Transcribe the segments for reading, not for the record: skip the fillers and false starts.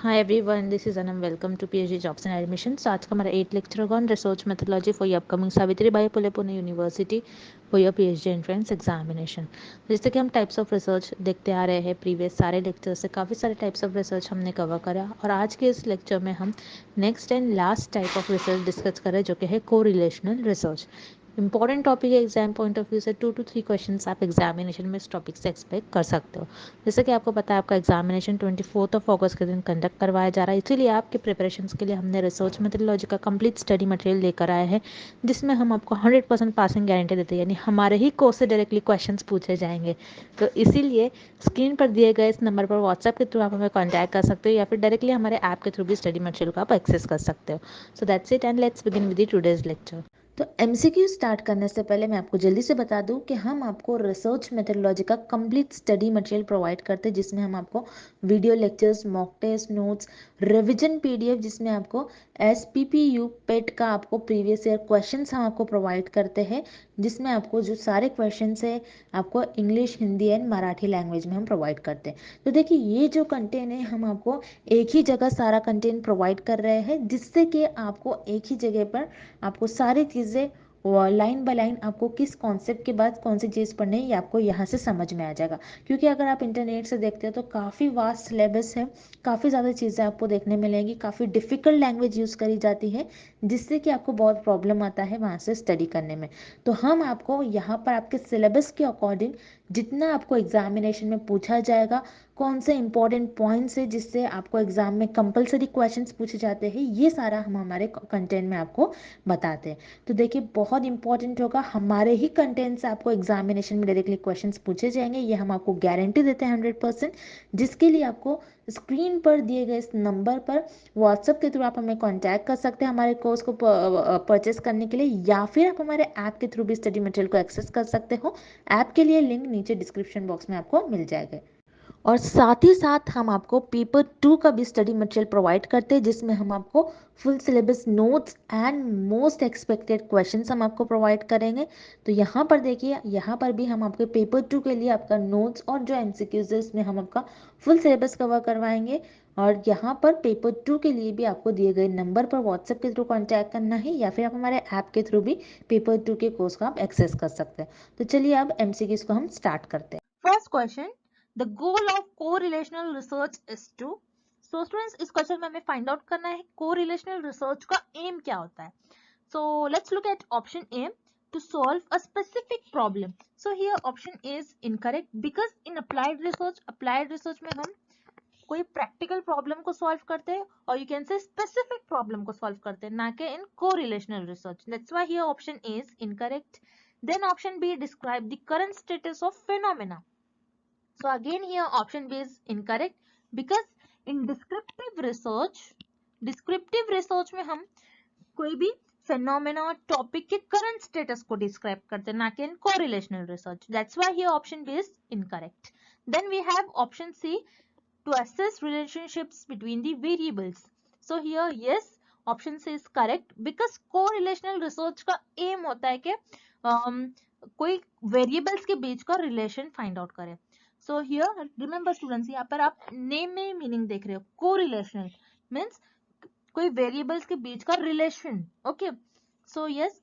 Hi everyone, this is Anam. Welcome to PhD jobs and admission. आज का हमारा 8 lecture होगा on research methodology for your upcoming Savitribai Phule Pune university for your PhD entrance examination. जैसे कि हम types of research देखते आ रहे हैं, प्रीवियस सारे लेक्चर से काफ़ी सारे टाइप्स ऑफ रिसर्च हमने कवर करा और आज के इस लेक्चर में हम next and last type of research discuss करें जो कि है कोरिलेशनल रिसर्च। इंपॉर्टेंट टॉपिक है, एग्जाम पॉइंट ऑफ व्यू से 2 to 3 क्वेश्चंस आप एग्जामिनेशन में इस टॉपिक से एक्सपेक्ट कर सकते हो। जैसे कि आपको पता है, आपका एग्जामिनेशन 24 अगस्त के दिन कंडक्ट करवाया जा रहा है, इसीलिए आपके प्रिपरेशंस के लिए हमने रिसर्च मेथोडोलॉजी का कंप्लीट स्टडी मटेरियल लेकर आए हैं, जिसमें हम आपको 100% पासिंग गारंटी देते हैं, यानी हमारे ही कोर्स से डायरेक्टली क्वेश्चंस पूछे जाएंगे। तो इसीलिए स्क्रीन पर दिए गए इस नंबर पर व्हाट्सएप के थ्रू आप हमें कॉन्टैक्ट कर सकते हो या फिर डायरेक्टली हमारे ऐप के थ्रू भी स्टडी मटेरियल को आप एक्सेस कर सकते हो। So that's it and let's begin with the today's lecture. तो एमसीक्यू स्टार्ट करने से पहले मैं आपको जल्दी से बता दूं कि हम आपको रिसर्च मेथोडोलॉजी का कंप्लीट स्टडी मटेरियल प्रोवाइड करते हैं, जिसमें हम आपको video lectures, mock test, notes, revision PDF, जिसमें आपको SPPU पेट का आपको प्रीवियस ईयर क्वेश्चंस हम आपको प्रोवाइड करते हैं, जिसमें आपको जो सारे क्वेश्चंस है आपको English, Hindi and Marathi language में हम प्रोवाइड करते हैं। तो देखिए, ये जो कंटेंट है हम आपको एक ही जगह सारा कंटेंट प्रोवाइड कर रहे हैं, जिससे कि आपको एक ही जगह पर आपको सारी चीज़ें लाइन बाय लाइन आपको किस कॉन्सेप्ट के बाद कौन सी चीज़ पढ़नी है ये आपको यहाँ से समझ में आ जाएगा। क्योंकि अगर आप इंटरनेट से देखते हो तो काफ़ी वास्ट सिलेबस है, काफ़ी ज़्यादा चीज़ें आपको देखने मिलेंगी, काफ़ी डिफ़िकल्ट लैंग्वेज यूज़ करी जाती है, जिससे कि आपको बहुत प्रॉब्लम आता है वहाँ से स्टडी करने में। तो हम आपको यहाँ पर आपके सिलेबस के अकॉर्डिंग जितना आपको एग्जामिनेशन में पूछा जाएगा, कौन से इंपॉर्टेंट पॉइंट्स है जिससे आपको एग्जाम में कंपलसरी क्वेश्चंस पूछे जाते हैं, ये सारा हम हमारे कंटेंट में आपको बताते हैं। तो देखिए, बहुत इंपॉर्टेंट होगा, हमारे ही कंटेंट से आपको एग्जामिनेशन में डायरेक्टली क्वेश्चंस पूछे जाएंगे, ये हम आपको गारंटी देते हैं 100%। जिसके लिए आपको स्क्रीन पर दिए गए इस नंबर पर व्हाट्सएप के थ्रू आप हमें कांटेक्ट कर सकते हैं हमारे कोर्स को परचेस करने के लिए, या फिर आप हमारे ऐप के थ्रू भी स्टडी मटेरियल को एक्सेस कर सकते हो। ऐप के लिए लिंक नीचे डिस्क्रिप्शन बॉक्स में आपको मिल जाएगा। और साथ ही साथ हम आपको पेपर 2 का भी स्टडी मटेरियल प्रोवाइड करते हैं, जिसमें हम आपको full syllabus notes and most expected questions हम आपको प्रोवाइड करेंगे। तो यहाँ पर देखिए, यहाँ पर भी हम आपके पेपर 2 के लिए आपका नोट्स और जो MCQs है इसमें हम आपका फुल सिलेबस कवर करवाएंगे। और यहाँ पर पेपर 2 के लिए भी आपको दिए गए नंबर पर व्हाट्सएप के थ्रू कॉन्टैक्ट करना है, या फिर आप हमारे ऐप के थ्रू भी पेपर 2 के कोर्स को आप एक्सेस कर सकते हैं। तो चलिए अब MCQs को हम स्टार्ट करते हैं। First question, The goal of correlational research is to, so students इस क्वेश्चन में हमें फाइंड आउट करना है correlational research का एम क्या होता है। So let's look at option A, to solve a specific problem. So here option A is incorrect because in applied research में हम कोई प्रैक्टिकल प्रॉब्लम को सॉल्व करते हैं और you can say specific problem को सॉल्व करते हैं, ना कि in correlational research. That's why here option A is incorrect. Then option B, describe the current status of phenomena. So again here option B is incorrect because in descriptive research में हम कोई भी phenomena topic के current status को describe करते हैं, ना कि in correlational research. That's why here option B is incorrect. Then we have option C, to assess relationships between the variables. So here yes, option C is correct because correlational research का aim होता है कि कोई variables के बीच का relation find out करें। So here remember students, यहाँ पर आप नेम में मीनिंग देख रहे हो, कोरिलेशनल मीन्स कोई वेरिएबल्स के बीच का रिलेशन। ओके, सो यस,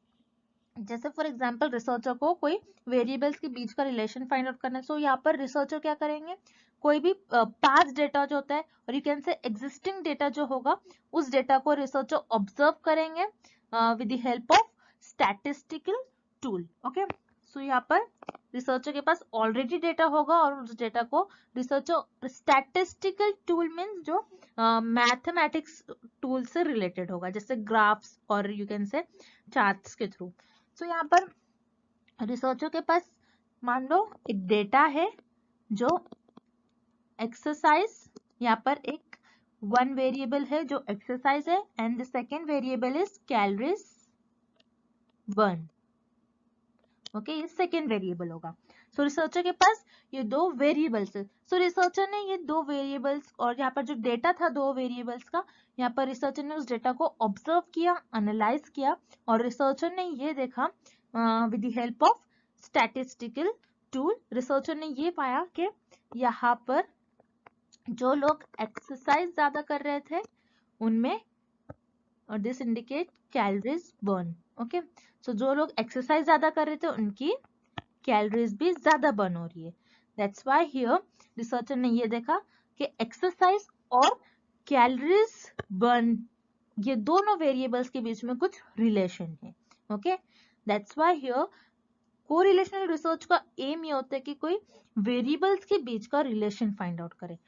जैसे फॉर एग्जांपल रिसर्चर को कोई वेरिएबल्स के बीच का रिलेशन फाइंड आउट करना है। सो यहाँ पर रिसर्चर क्या करेंगे, कोई भी पास्ट डेटा जो होता है और you can say existing data जो होगा, उस डेटा को रिसर्चर ऑब्जर्व करेंगे with the help of statistical tool. Okay, so यहाँ पर रिसर्चर के पास ऑलरेडी डेटा होगा और उस डेटा को रिसर्चर स्टैटिस्टिकल टूल मीन्स जो मैथमेटिक्स टूल से रिलेटेड होगा, जैसे ग्राफ्स और यू कैन से चार्ट्स के थ्रू। सो यहाँ पर रिसर्चर के पास मान लो एक डेटा है जो एक्सरसाइज, यहाँ पर एक वन वेरिएबल है जो एक्सरसाइज है and the second variable is calories burn. Okay, ये सेकेंड वेरिएबल होगा। सो रिसर्चर के पास ये दो वेरिएबल्स है। सो रिसर्चर ने ये दो वेरिएबल्स और यहाँ पर जो डेटा था दो वेरिएबल्स का, यहाँ पर रिसर्चर ने उस डेटा को ऑब्जर्व किया, एनालाइज किया और रिसर्चर ने ये देखा with the help of statistical tool, researcher ने ये पाया कि यहाँ पर जो लोग एक्सरसाइज ज्यादा कर रहे थे उनमें, और this indicate calories burn, okay. So जो लोग एक्सरसाइज ज्यादा कर रहे थे उनकी कैलोरीज भी ज्यादा बर्न हो रही है। दैट्स व्हाई हियर रिसर्चर ने ये देखा कि एक्सरसाइज और कैलोरीज बर्न, ये दोनों वेरिएबल्स के बीच में कुछ रिलेशन है, okay. That's why here correlational research का एम ये होता है कि कोई वेरिएबल्स के बीच का रिलेशन फाइंड आउट करे,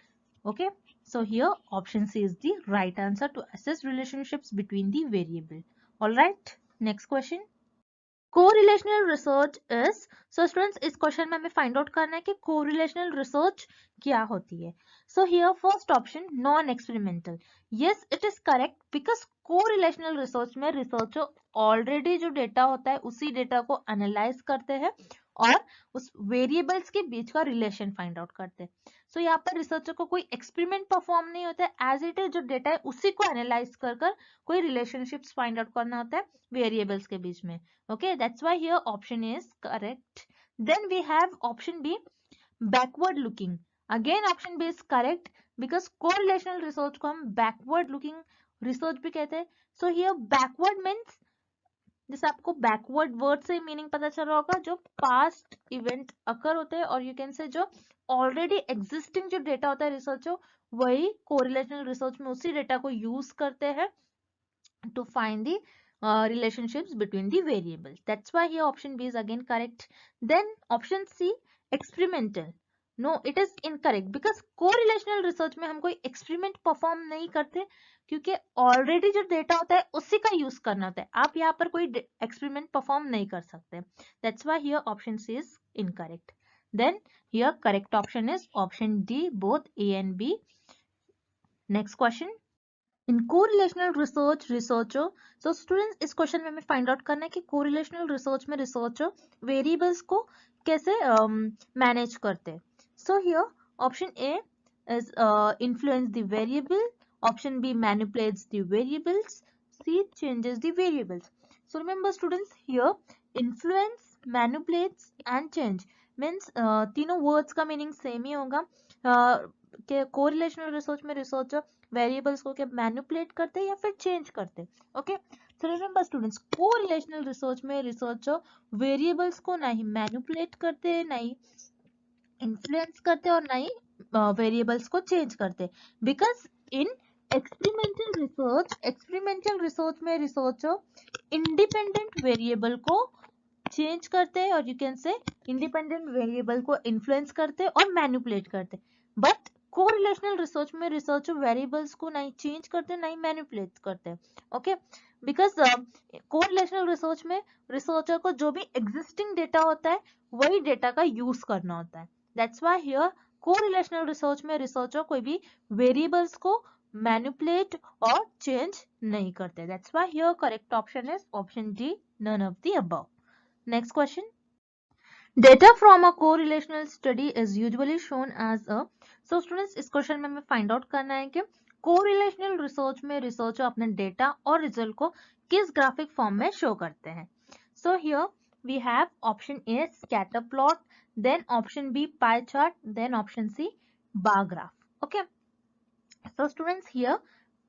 okay. So here option C is the right answer to assess relationships between the variable. All right, next question. Correlational research is, so students इस क्वेश्चन में हमें फाइंड आउट करना है कि correlational research क्या होती है। So here first option non experimental, yes it is correct because correlational research में रिसर्चर ऑलरेडी जो डेटा होता है उसी डेटा को एनालाइज करते हैं और उस वेरिएबल्स के बीच का रिलेशन फाइंड आउट करते हैं। सो यहाँ पर रिसर्चर को कोई एक्सपेरिमेंट परफॉर्म नहीं होता है, एज इट इज जो डेटा है उसी को एनालाइज कर कोई रिलेशनशिप्स फाइंड आउट करना होता है वेरिएबल्स के बीच में, okay. That's why here option is correct. Then we have option B, backward looking. Again option B is correct because correlational research को हम backward looking research भी कहते हैं। So here backward means, जैसे आपको बैकवर्ड वर्ड से meaning पता चल रहा होगा, जो पास्ट इवेंट अकर होते हैं, और यू कैन से जो ऑलरेडी एग्जिस्टिंग जो डेटा होता है रिसर्च, वही कोरिलेशनल रिसर्च में उसी डेटा को यूज करते हैं to find the relationships between the variables. That's why here option B is again correct. Then option C, experimental. No, it is incorrect because correlational research में हम कोई experiment perform नहीं करते, क्योंकि already जो data होता है उसी का use करना होता है, आप यहाँ पर कोई experiment perform नहीं कर सकते। That's why here option C is incorrect. Then here correct option is option D, both A and B. Next question. In correlational research researcher, so students इस क्वेश्चन में हमें फाइंड आउट करना है कि correlational research में researcher variables को कैसे manage करते हैं। So here option A is influence the variable, option B manipulates the variables, C changes the variables. So remember students here influence, manipulates and change means तीनों words का meaning same ही होगा। कि correlational research में researcher variables को क्या manipulate करते हैं या फिर चेंज करते हैं, ओके। सो रिमेंबर स्टूडेंट्स कोरिलेशनल रिसर्च में रिसर्चर वेरिएबल्स को ना ही मैनिपुलेट करते हैं, ना ही इन्फ्लुएंस करते हैं, और ना ही वेरिएबल्स को चेंज करते हैं, बिकॉज इन एक्सपेरिमेंटल रिसर्च में रिसर्चर इंडिपेंडेंट वेरिएबल को चेंज करते हैं, और यू कैन से इंडिपेंडेंट वेरिएबल को इन्फ्लुएंस करते हैं और मैनिपुलेट करते हैं। बट कोरिलेशनल रिसर्च में रिसर्चर वेरिएबल्स को नहीं चेंज करते, नहीं मैनिपुलेट करते, ओके। बिकॉज कोरिलेशनल रिसर्च में रिसर्चर को जो भी एग्जिस्टिंग डेटा होता है वही डेटा का यूज करना होता है। That's why here correlational research में रिसर्चर कोई भी वेरिएबल्स को मैनिपुलेट और चेंज नहीं करते। That's why here correct option is option D, none of the above. Next question. Data from a correlational study is usually shown as a, so students इस question में हमें find out करना है कि correlational research में researcher अपने data और result को किस ग्राफिक फॉर्म में शो करते हैं। So here we have option A scatter plot, then option B pie chart, then option C bar graph, okay. So students here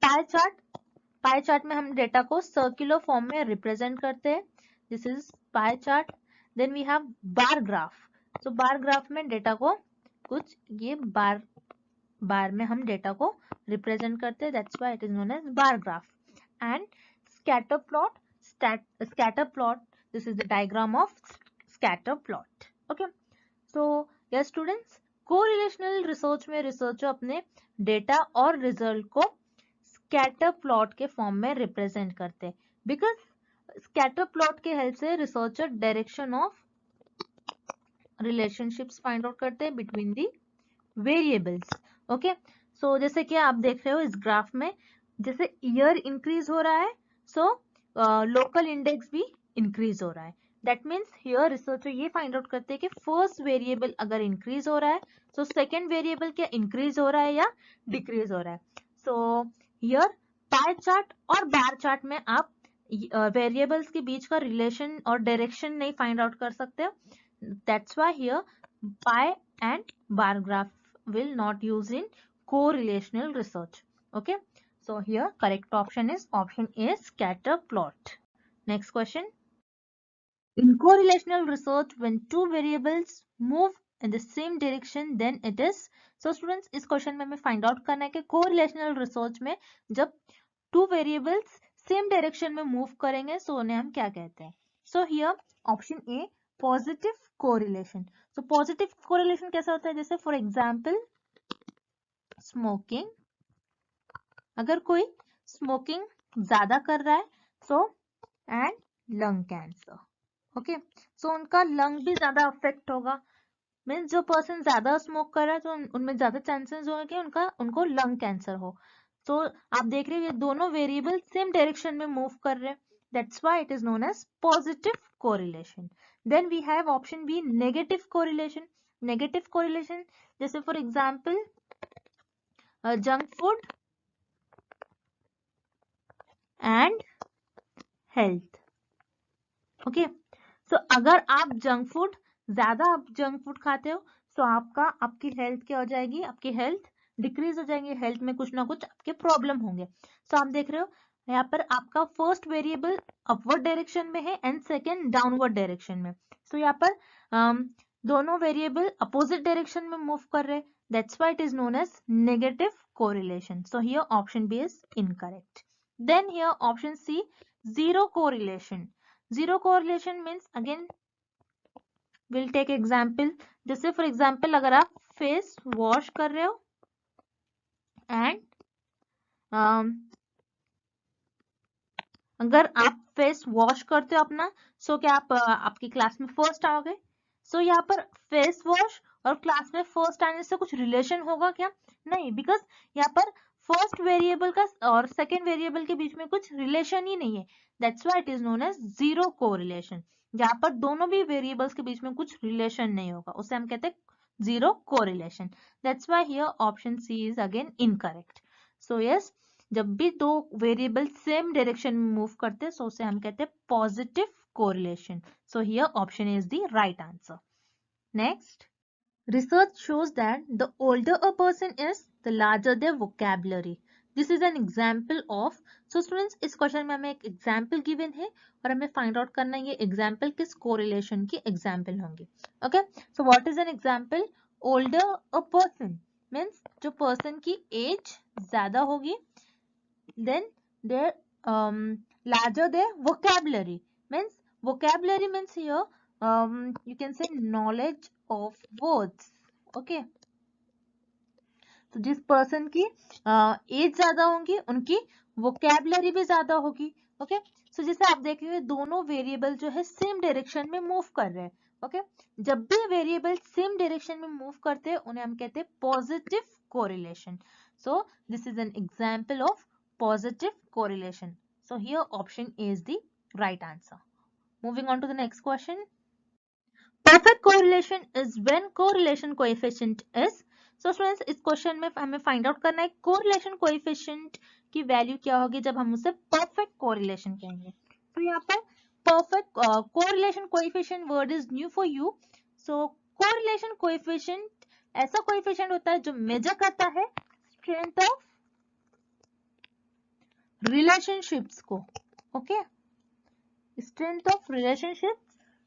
pie chart में हम डेटा को सर्कुलर फॉर्म में represent करते हैं, this is pie chart. Then we have bar graph, so bar graph में data को कुछ ये बार में हम डेटा को रिप्रेजेंट करते हैं, that's why it is known as bar graph. And scatter plot, this is the diagram of scatter plot, okay. So yes students, correlational research में रिसर्चर अपने डेटा और रिजल्ट को स्कैटर प्लॉट के form में represent करते हैं, because scatter plot के help से researcher direction of relationships find out करते हैं between the variables, okay. So जैसे कि आप देख रहे हो इस ग्राफ में, जैसे ईयर इंक्रीज हो रहा है, सो लोकल इंडेक्स भी इंक्रीज हो रहा है। दैट मीन्स हियर रिसर्चर ये फाइंड आउट करते हैं कि फर्स्ट वेरिएबल अगर इंक्रीज हो रहा है तो सेकेंड वेरिएबल क्या इंक्रीज हो रहा है या डिक्रीज हो रहा है। सो हियर पाई चार्ट और बार चार्ट में आप वेरिएबल्स के बीच का रिलेशन और डायरेक्शन नहीं फाइंड आउट कर सकते, that's why here pi and bar graph will not use in correlational research. Okay, so here correct option is option A, scatter plot. Next question. In correlational research, when two variables move in the same direction, then it is. So students, इस question में हमें find out करना है कि correlational research में जब two variables same direction में move करेंगे सो उन्हें हम क्या कहते हैं. So here option A, positive correlation. So positive correlation कैसा होता है, जैसे फॉर एग्जांपल स्मोकिंग. अगर कोई स्मोकिंग ज्यादा कर रहा है so and lung cancer. Okay, so उनका लंग भी ज्यादा अफेक्ट होगा. मीन्स जो पर्सन ज्यादा स्मोक कर रहा है तो उनमें ज्यादा चांसेस होंगे कि उनको लंग कैंसर हो. तो आप देख रहे हो ये दोनों वेरिएबल सेम डायरेक्शन में मूव कर रहे हैं. That's why it is known as positive correlation. Then we have option B, negative correlation. Negative correlation जैसे for example junk food and health. Okay, so अगर आप ज्यादा जंक फूड खाते हो तो आपकी हेल्थ क्या हो जाएगी, आपकी हेल्थ डिक्रीज हो जाएगी. हेल्थ में कुछ ना कुछ आपके प्रॉब्लम होंगे. सो आप देख रहे हो यहाँ पर आपका फर्स्ट वेरिएबल अपवर्ड डायरेक्शन में है एंड सेकेंड डाउनवर्ड डायरेक्शन में. सो यहाँ पर दोनों वेरिएबल अपोजिट डायरेक्शन में मूव कर रहे हैं. That's why it is known as negative correlation. So here option B is incorrect. Then here option C, zero correlation. Zero correlation means again we'll take example. जैसे for example अगर आप face wash कर रहे हो and अगर आप face wash करते हो अपना सो क्या आप आपकी क्लास में फर्स्ट आओगे. सो यहाँ पर फेस वॉश और क्लास में फर्स्ट आने से कुछ रिलेशन होगा क्या, नहीं, बिकॉज यहाँ पर फर्स्ट वेरिएबल का और सेकेंड वेरिएबल के बीच में कुछ रिलेशन ही नहीं है. That's why it is known as zero correlation. जहां पर दोनों भी वेरिएबल्स के बीच में कुछ रिलेशन नहीं होगा उसे हम कहते हैं zero correlation. That's why here option C is again incorrect. So yes, जब भी दो वेरिएबल सेम डायरेक्शन में मूव करते हैं सो उसे हम कहते हैं positive correlation. So here option is the right answer. Next, research shows that the older a person is, the larger their vocabulary. This is an example of. So students, इस question में हमें एक example given है और हमें find out करना है ये एग्जाम्पल किस कोरिलेशन की एग्जाम्पल होंगी. Okay, so what is an example. Older a person means जो पर्सन की एज ज्यादा होगी. Then their larger their vocabulary means, vocabulary means here you can say knowledge of words. Okay, तो जिस person की age ज्यादा होगी उनकी वोकैबुलरी भी ज्यादा होगी. ओके, सो जैसे आप देख रहे हो दोनों वेरिएबल जो है सेम डायरेक्शन में मूव कर रहे हैं. ओके, जब भी वेरिएबल सेम डायरेक्शन में मूव करते हैं उन्हें हम कहते हैं positive correlation. So this is an example of positive correlation. So here option A is the right answer. Moving on to the next question. Perfect correlation is when correlation coefficient is. So students, इस question में हमें find out करना है correlation coefficient की value क्या होगी जब हम उसे perfect correlation कहेंगे. तो यहाँ पर perfect correlation coefficient word is new for you. So correlation coefficient ऐसा coefficient होता है जो मेजर करता है strength of relationships को. Okay, strength of relationships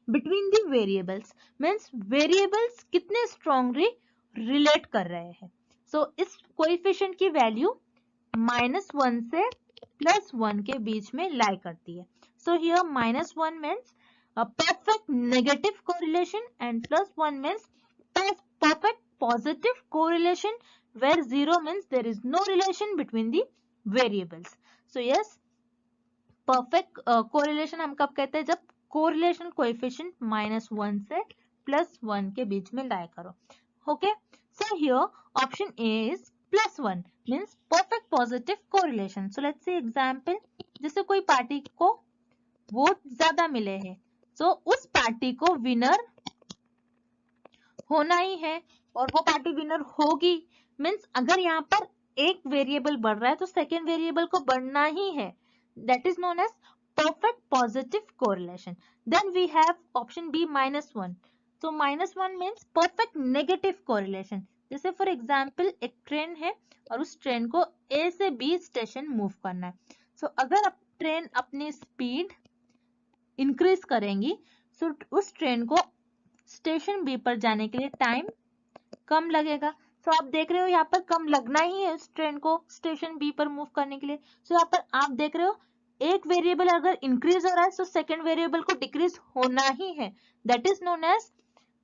between the variables means variables कितने strongly relate कर रहे हैं. So इस coefficient की वैल्यू -1 से +1 के बीच में lie करती है. So here -1 means a perfect negative correlation and +1 means perfect positive correlation, where 0 means there is no relation between the variables. So yes, perfect correlation हम कब कहते हैं, जब कोरिलेशन कोएफिशिएंट -1 से +1 के बीच में लाई करो. Okay, so here option A is +1 means perfect positive correlation. So let's see example. जैसे कोई पार्टी को वोट ज्यादा मिले हैं सो उस पार्टी को विनर होना ही है और वो पार्टी विनर होगी. मींस अगर यहाँ पर एक वेरिएबल बढ़ रहा है तो सेकेंड वेरिएबल को बढ़ना ही है. That is known as perfect positive correlation. Then we have option B -1. So -1 means perfect negative correlation जैसे फॉर एग्जाम्पल एक ट्रेन है और उस ट्रेन को ए से बी स्टेशन मूव करना है. सो अगर ट्रेन अपनी स्पीड इंक्रीज करेंगी सो उस ट्रेन को स्टेशन बी पर जाने के लिए टाइम कम लगेगा. सो आप देख रहे हो यहाँ पर कम लगना ही है उस ट्रेन को स्टेशन बी पर मूव करने के लिए. सो यहाँ पर आप देख रहे हो एक वेरिएबल अगर इंक्रीज हो रहा है तो सेकेंड वेरिएबल को डिक्रीज होना ही है. That is known as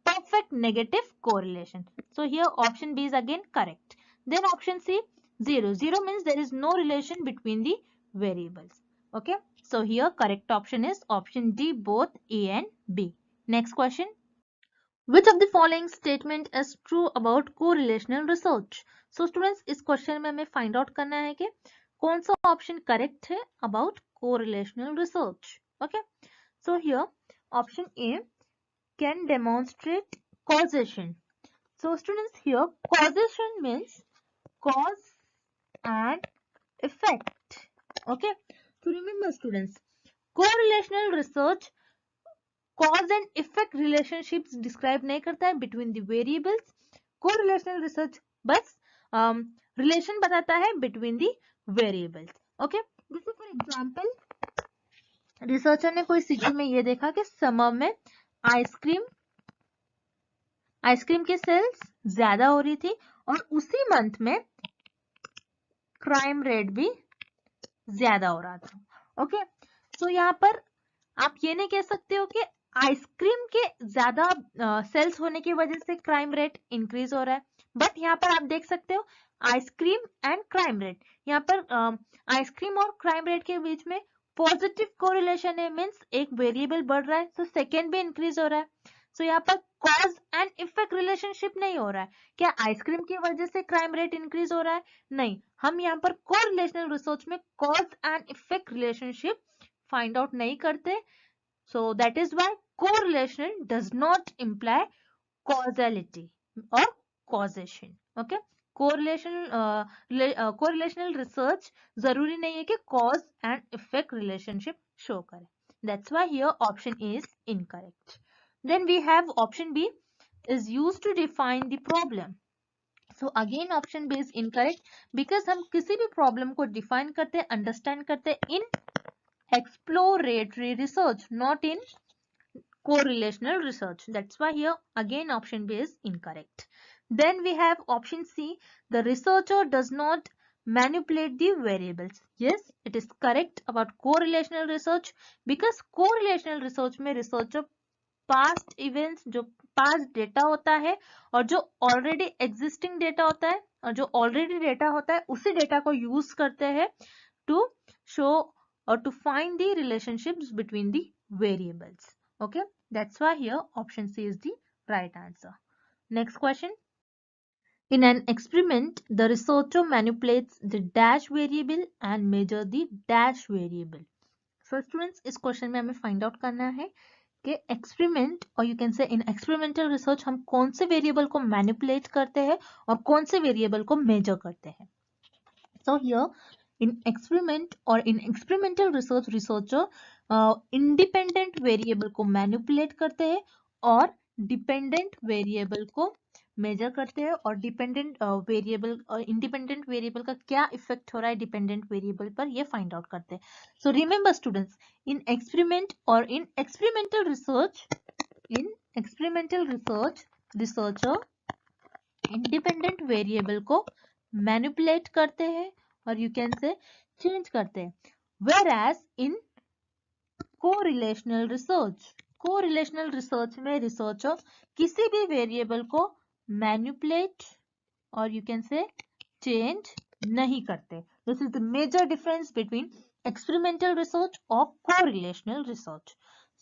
perfect negative correlation. So here option B is again correct. Then option C, 0. 0 means there is no relation between the variables. Okay. So here correct option is option D, both A and B. Next question. Which of the following statement is true about correlational research? So students इस question में हमें find out करना है कि कौन सा option correct है about correlational research. Okay. So here option A can demonstrate causation. So students here causation means cause and effect. Okay. So remember students correlational research cause and effect relationships describe नहीं करता है between the variables. Correlational research बस relation बताता है between the variables. Okay. जैसे for example researcher ने कोई city में ये देखा कि समर में आइसक्रीम की सेल्स ज्यादा हो रही थी और उसी मंथ में क्राइम रेट भी ज्यादा हो रहा था. ओके. सो यहाँ पर आप ये नहीं कह सकते हो कि आइसक्रीम के ज्यादा सेल्स होने की वजह से क्राइम रेट इंक्रीज हो रहा है. बट यहाँ पर आप देख सकते हो आइसक्रीम एंड क्राइम रेट. यहाँ पर आइसक्रीम और क्राइम रेट के बीच में पॉजिटिव कोरिलेशन है. मीन्स एक वेरिएबल बढ़ रहा है तो सेकेंड भी इंक्रीज हो रहा है. सो यहाँ पर कॉज एंड इफेक्ट रिलेशनशिप नहीं हो रहा है. क्या आइसक्रीम की वजह से क्राइम रेट इंक्रीज हो रहा है? नहीं. हम यहाँ पर कोरिलेशनल रिसर्च में cause and effect relationship find out नहीं करते. So that is why correlation does not imply causality or causation. Okay. Correlational research जरूरी नहीं है कि cause and effect relationship show करे. That's why here option A is incorrect. Then we have option B is used to define the problem. So again option B is incorrect because हम किसी भी problem को define करते हैं, understand करते हैं in exploratory research, not in correlational research. That's why here again option B is incorrect. Then we have option C, the researcher does not manipulate the variables. Yes, it is correct about correlational research because correlational research में researcher past events जो past data होता है और जो already existing data होता है और जो already data होता है उसी data को use करते हैं to show or to find the relationships between the variables. Okay, that's why here option C is the right answer. Next question. In an experiment, the researcher manipulates the dash variable and measure the dash variable. So students, इस question में हमें find out करना है कि experiment और you can say in experimental research हम कौन से variable को manipulate करते हैं और कौन से variable को measure करते हैं. So here in experiment or in experimental research, researcher independent variable को manipulate करते हैं और dependent variable को मेजर करते हैं और डिपेंडेंट वेरिएबल और इंडिपेंडेंट वेरिएबल का क्या इफेक्ट हो रहा है डिपेंडेंट वेरिएबल पर ये फाइंड आउट करते हैं. So remember students in experiment और in experimental research researcher independent variable को मैनिपुलेट करते हैं और यू कैन से चेंज करते हैं. वेयरएज इन कोरिलेशनल रिसर्च में रिसर्चर किसी भी वेरिएबल को मैनिपुलेट और यू कैन से चेंज नहीं करते. This is the major difference between experimental research और correlational research.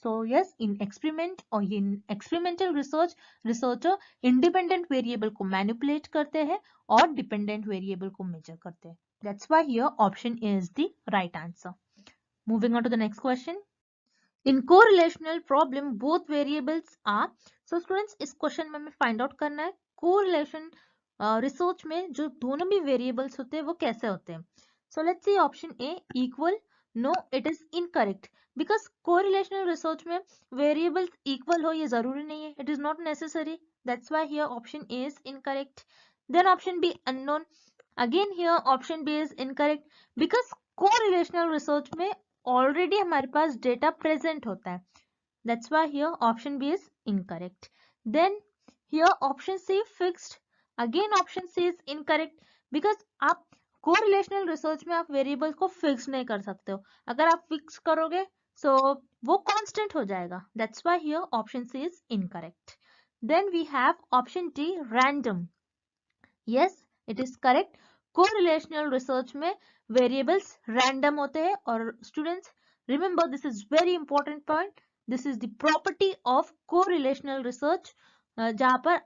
So yes, in experiment और in experimental research researcher independent variable को मैनिपुलेट करते हैं और डिपेंडेंट वेरिएबल को मेजर करते हैं. That's why here option A is the right answer. Moving on to the next question. In correlational problem, both variables are. So students, इस question में हमें फाइंड आउट करना है correlation रिसर्च में जो दोनों भी वेरिएबल्स होते हैं वो कैसे होते हैं. So let's see option A equal. No, it is incorrect because correlational research में variables equal हो ये जरूरी नहीं है. It is not necessary. That's why here option A is incorrect. Then option B, unknown. Again here option B is incorrect because correlational research में already हमारे पास data present होता है. That's why here option B is incorrect. Then here option C, fixed. Again option C is incorrect because आप correlational research में आप variables को fix नहीं कर सकते हो. अगर आप fix करोगे so वो constant हो जाएगा. That's why here option C is incorrect. Then we have option D, random. Yes, it is correct. Correlational research में variables random होते हैं और students remember this is very important point. This is the property of correlational research जहाँ पर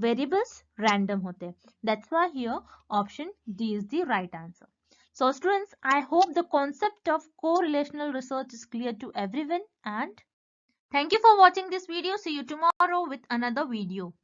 variables random होते हैं. That's why here option D is the right answer. So students, I hope the concept of correlational research is clear to everyone, and thank you for watching this video. See you tomorrow with another video.